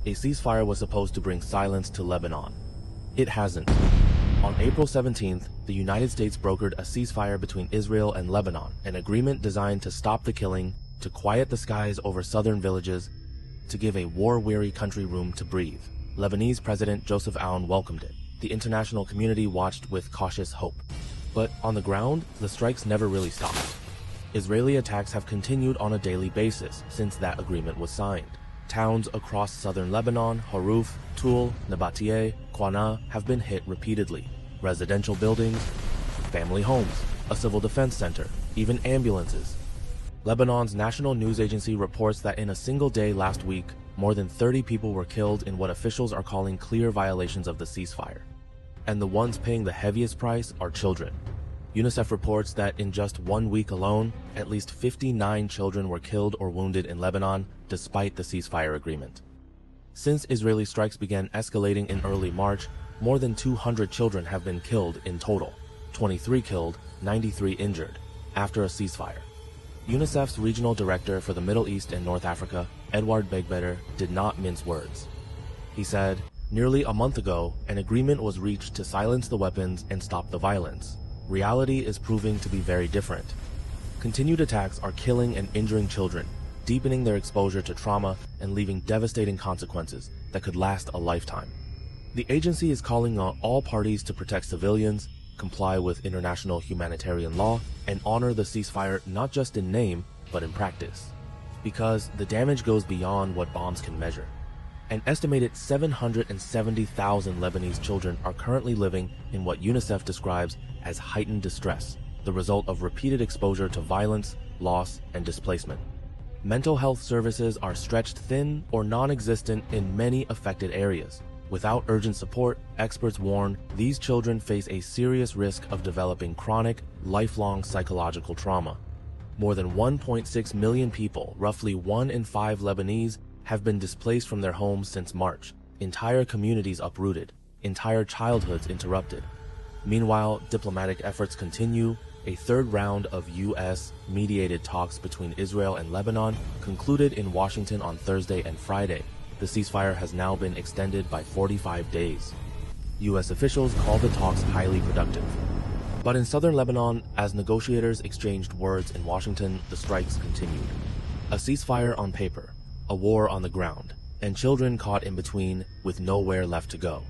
A ceasefire was supposed to bring silence to Lebanon. It hasn't. On April 17th, the United States brokered a ceasefire between Israel and Lebanon, an agreement designed to stop the killing, to quiet the skies over southern villages, to give a war-weary country room to breathe. Lebanese President Joseph Aoun welcomed it. The international community watched with cautious hope. But on the ground, the strikes never really stopped. Israeli attacks have continued on a daily basis since that agreement was signed. Towns across southern Lebanon, Haruf, Tul, Nabatea, Qana have been hit repeatedly. Residential buildings, family homes, a civil defense center, even ambulances. Lebanon's national news agency reports that in a single day last week, more than 30 people were killed in what officials are calling clear violations of the ceasefire. And the ones paying the heaviest price are children. UNICEF reports that in just 1 week alone, at least 59 children were killed or wounded in Lebanon, despite the ceasefire agreement. Since Israeli strikes began escalating in early March, more than 200 children have been killed in total, 23 killed, 93 injured, after a ceasefire. UNICEF's regional director for the Middle East and North Africa, Edouard Begbetter, did not mince words. He said, "Nearly a month ago, an agreement was reached to silence the weapons and stop the violence. Reality is proving to be very different. Continued attacks are killing and injuring children, deepening their exposure to trauma and leaving devastating consequences that could last a lifetime." The agency is calling on all parties to protect civilians, comply with international humanitarian law, and honor the ceasefire not just in name, but in practice. Because the damage goes beyond what bombs can measure. An estimated 770,000 Lebanese children are currently living in what UNICEF describes as heightened distress, the result of repeated exposure to violence, loss, and displacement. Mental health services are stretched thin or non-existent in many affected areas. Without urgent support, experts warn these children face a serious risk of developing chronic, lifelong psychological trauma. More than 1.6 million people, roughly 1 in 5 Lebanese, have been displaced from their homes since March, entire communities uprooted, entire childhoods interrupted. Meanwhile, diplomatic efforts continue. A third round of U.S. mediated talks between Israel and Lebanon concluded in Washington on Thursday and Friday. The ceasefire has now been extended by 45 days. U.S. officials call the talks highly productive. But in southern Lebanon, as negotiators exchanged words in Washington, the strikes continued. A ceasefire on paper, a war on the ground, and children caught in between with nowhere left to go.